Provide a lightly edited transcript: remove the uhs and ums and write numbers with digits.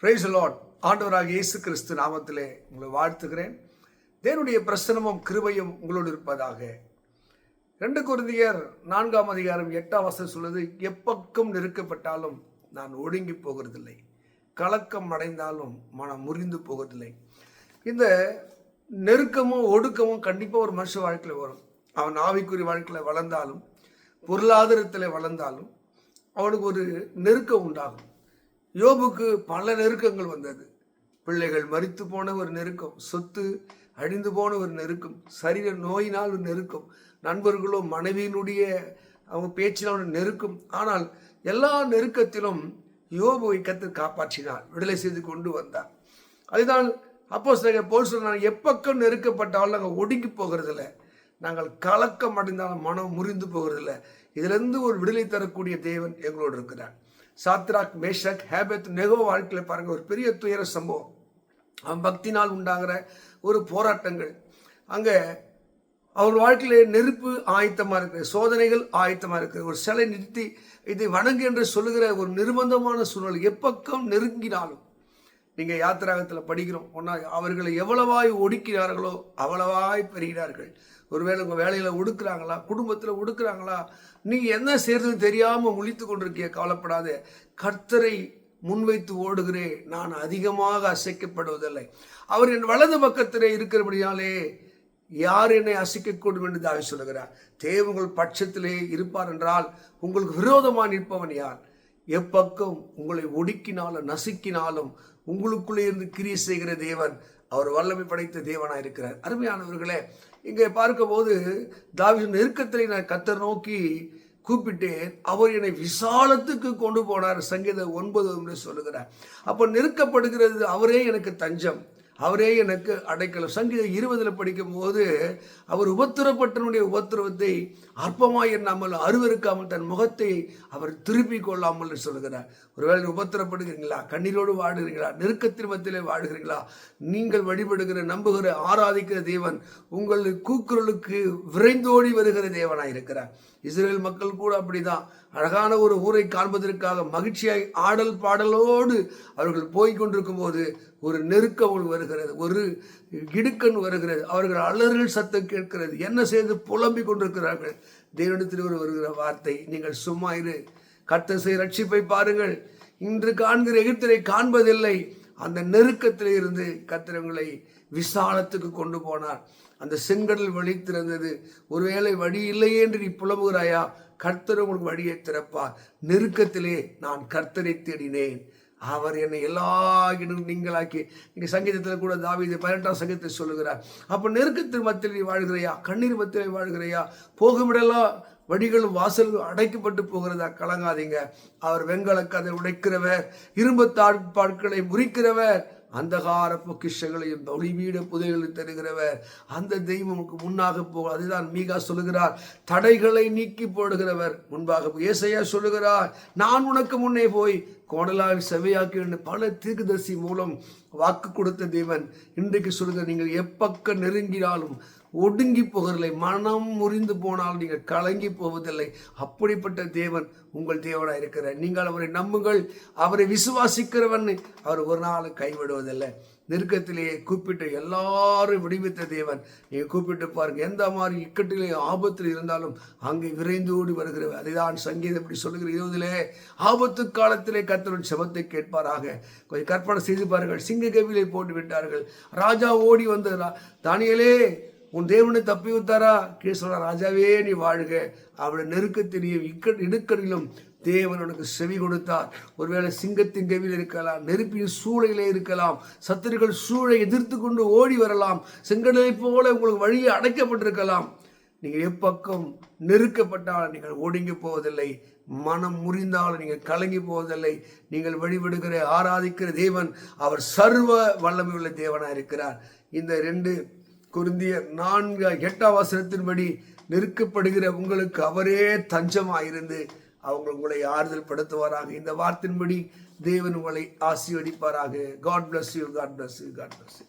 Praise the Lord. ஆண்டவராக இயேசு கிறிஸ்து நாமத்திலே உங்களை வாழ்த்துகிறேன். தேவனுடைய பிரசன்னமும் கிருபையும் உங்களோடு இருப்பதாக. 2 கொரிந்தியர் 4ஆம் அதிகாரம் 8ஆம் வசனம் சொல்லுது, எப்பக்கம் நெருக்கப்பட்டாலும் நான் ஒடுங்கி போகிறதில்லை, கலக்கம் அடைந்தாலும் மனம் முறிந்து போகிறதில்லை. இந்த நெருக்கமும் ஒடுக்கமும் கண்டிப்பாக ஒரு மனுஷ வாழ்க்கையில் வரும். அவன் ஆவிக்குரிய வாழ்க்கையில் வளர்ந்தாலும் பொருளாதாரத்தில் வளர்ந்தாலும் அவனுக்கு ஒரு நெருக்கம் உண்டாகும். யோபுக்கு பல நெருக்கங்கள் வந்தது. பிள்ளைகள் மரித்து போன ஒரு நெருக்கம், சொத்து அழிந்து போன ஒரு நெருக்கம், சரீர நோயினால் ஒரு நெருக்கம், நண்பர்களோ மனைவியினுடைய அவங்க பேச்சினால் ஒரு நெருக்கம். ஆனால் எல்லா நெருக்கத்திலும் யோபுவை கர்த்தர் காப்பாற்றினார், விடுதலை செய்து கொண்டு வந்தார். அதுதான் அப்போஸ்தலர் பவுல் சொன்னார், எப்பக்கம் நெருக்கப்பட்டாலும் நாங்கள் ஒடுங்கி போகிறதில்ல, நாங்கள் கலக்கம் அடைந்தாலும் மனம் முறிந்து போகிறதில்ல. இதிலிருந்து ஒரு விடுதலை தரக்கூடிய தேவன் எங்களோடு இருக்கிறார். சாத்ராக், மேஷக், ஹேபத், நெகோ வாழ்க்கையில் பாருங்க, ஒரு பெரிய துயர சம்பவம். அவன் பக்தினால் உண்டாகிற ஒரு போராட்டங்கள், அங்கே அவர் வாழ்க்கையிலே நெருப்பு ஆயத்தமாக இருக்கிற, சோதனைகள் ஆயத்தமாக இருக்கிற, ஒரு சிலை நிறுத்தி இதை வணங்கு என்று சொல்லுகிற ஒரு நிர்பந்தமான சூழ்நிலை. எப்பக்கம் நெருங்கினாலும் நீங்கள் யாத்திராகத்தில் படிக்கிறோம், ஒன்றா அவர்களை எவ்வளவாய் ஒடுக்கிறார்களோ அவ்வளவாய் பெறுகிறார்கள். ஒருவேளை உங்கள் வேலையில் ஒடுக்குறாங்களா, குடும்பத்தில் ஒடுக்குறாங்களா, நீங்கள் என்ன செய்யறதுன்னு தெரியாமல் முழித்து கொண்டிருக்கிய, கவலைப்படாத. கர்த்தரை முன்வைத்து ஓடுகிறேன், நான் அதிகமாக அசைக்கப்படுவதில்லை. அவர் என் வலது பக்கத்திலே இருக்கிறபடியாலே யார் என்னை அசைக்கக்கூடும் என்று தாவீது சொல்லுகிறார். தேவன் உங்கள் பட்சத்திலே இருப்பார் என்றால் உங்களுக்கு விரோதமாக நிற்பவன் யார்? எப்பக்கம் உங்களை ஒடுக்கினாலும் நசுக்கினாலும் உங்களுக்குள்ளே இருந்து கிரியை செய்கிற தேவன் அவர் வல்லமை படைத்த தேவனாக இருக்கிறார். அருமையானவர்களே, இங்கே பார்க்கும்போது தாவீது நெருக்கத்திலே நான் கர்த்தர் நோக்கி கூப்பிட்டேன், அவர் என்னை விசாலத்துக்கு கொண்டு போனார். சங்கீதம் 9 என்று சொல்லுகிறார். அப்போ நெருக்கப்படுகிறது, அவரே எனக்கு தஞ்சம், அவரே எனக்கு அடைக்கலம். சங்கீதம் 20 படிக்கும் போது அவர் உபத்திரப்பட்டனுடைய உபத்திரவத்தை அற்பமாய் எண்ணாமல் அருவருக்காமல் தன் முகத்தை அவர் திருப்பி கொள்ளாமல் சொல்கிறார். ஒருவேளை உபத்திரப்படுகிறீங்களா, கண்ணீரோடு வாடுகிறீங்களா, நெருக்கத்தின் மத்தியிலே வாடுகிறீங்களா, நீங்கள் வழிபடுகிற நம்புகிற ஆராதிக்கிற தேவன் உங்கள் கூக்குரலுக்கு விரைந்தோடி வருகிற தேவனாய் இருக்கிறார். இஸ்ரேல் மக்கள் கூட அப்படிதான். அழகான ஒரு ஊரை காண்பதற்காக மகிழ்ச்சியாய் ஆடல் பாடலோடு அவர்கள் போய்கொண்டிருக்கும் போது ஒரு நெருக்கம் வருகிறது, ஒரு இடுக்கண் வருகிறது, அவர்கள் அலறல் சத்தம் கேட்கிறது, என்ன செய்து புலம்பிக் கொண்டிருக்கிறார்கள். தேவனிடத்தில் வருகிற வார்த்தை, நீங்கள் சும்மா இரு, கர்த்தர் செய்ய ரட்சிப்பை பாருங்கள், இன்று காண்கிற எகிப்திலே காண்பதில்லை. அந்த நெருக்கத்திலே இருந்து கர்த்தர் உங்களை விசாலத்துக்கு கொண்டு போனார். அந்த செங்கடல் வழி திறந்தது. ஒருவேளை வழி இல்லையே என்று நீ புலம்புகிறாயா, கர்த்தர் உங்களுக்கு வழியை திறப்பார். நெருக்கத்திலே நான் கர்த்தரை தேடினேன், அவர் என்னை எல்லா இடமும் நீங்களாக்கி. இங்கே சங்கீதத்தில் கூட தாவீது 18ஆம் சங்கீதத்தை சொல்லுகிறார். அப்போ நெருக்கத்தின் மத்தியில் நீ வாழ்கிறையா, கண்ணீர் மத்தியில் வாழ்கிறையா, போகுமிடலாம் வடிகளும் வாசல்கள் அடைக்கப்பட்டு போகிறதா, கலங்காதீங்க. அவர் வெண்கல கதை உடைக்கிறவர், இரும்பு தாழ்பாட்களை முறிக்கிறவர், அந்தகார பொக்கிஷங்களையும் ஒளிவீட புதைகளை தருகிறவர். அந்த தெய்வமுக்கு முன்னாக போக, அதுதான் மீகா சொல்லுகிறார், தடைகளை நீக்கி போடுகிறவர் முன்பாக. ஏசாயா சொல்லுகிறார், நான் உனக்கு முன்னே போய் கோடலால் செவையாக்கி என்று பல தீர்க்கதரிசி மூலம் வாக்கு கொடுத்த தேவன் இன்றைக்கு சொல்லுகிற, நீங்கள் எப்பக்க நெருங்கினாலும் ஒடுங்கி போகிறதில்லை, மனம் முறிந்து போனால் நீங்கள் கலங்கி போவதில்லை. அப்படிப்பட்ட தேவன் உங்கள் தேவனாக இருக்கிறார். நீங்கள் அவரை நம்புங்கள், அவரை விசுவாசிக்கிறவன் அவர் ஒரு நாள் கைவிடுவதில்லை. நெருக்கத்திலேயே கூப்பிட்டு எல்லாரும் விடுவித்த தேவன். நீங்கள் கூப்பிட்டு பாருங்க, எந்த மாதிரி இக்கட்டிலே ஆபத்தில் இருந்தாலும் அங்கே விரைந்தோடி வருகிறவர். அதுதான் சங்கீதம் இப்படி சொல்லுகிற, 20 ஆபத்து காலத்திலே கர்த்தரின் செபத்தை கேட்பாராக. கொஞ்சம் கற்பனை செய்து பாருங்கள், சிங்க கவிலை போட்டு விட்டார்கள், ராஜா ஓடி வந்த தானியேலே உன் தேவனை தப்பி வைத்தாரா, கீழே சொல்ற, ராஜாவே நீ வாழ்க. அவருடைய நெருக்கத்திலையும் இடுக்கடிலும் தேவன் உனக்கு செவி கொடுத்தார். ஒருவேளை சிங்கத்தின் கவியில் இருக்கலாம், நெருப்பின் சூளையிலே இருக்கலாம், சத்துருக்கள் சூளை எதிர்த்து கொண்டு ஓடி வரலாம், செங்கடலை போல உங்களுக்கு வழியை அடைக்கப்பட்டிருக்கலாம். நீங்கள் எப்பக்கம் நெருக்கப்பட்டால் நீங்கள் ஒடுங்கி போவதில்லை, மனம் முறிந்தாலும் நீங்கள் கலங்கி போவதில்லை. நீங்கள் வழிபடுகிற ஆராதிக்கிற தேவன் அவர் சர்வ வல்லமை உள்ள தேவனாக இருக்கிறார். இந்த 2 கொரிந்தியர் 4:8 வசனத்தின்படி நெருக்கப்படுகிற உங்களுக்கு அவரே தஞ்சமாயிருந்து உங்களை ஆறுதல் படுத்துவாராக. இந்த வார்த்தையின்படி தேவன் உங்களை ஆசீர்வதிப்பாராக. God bless you, God bless you, God bless you.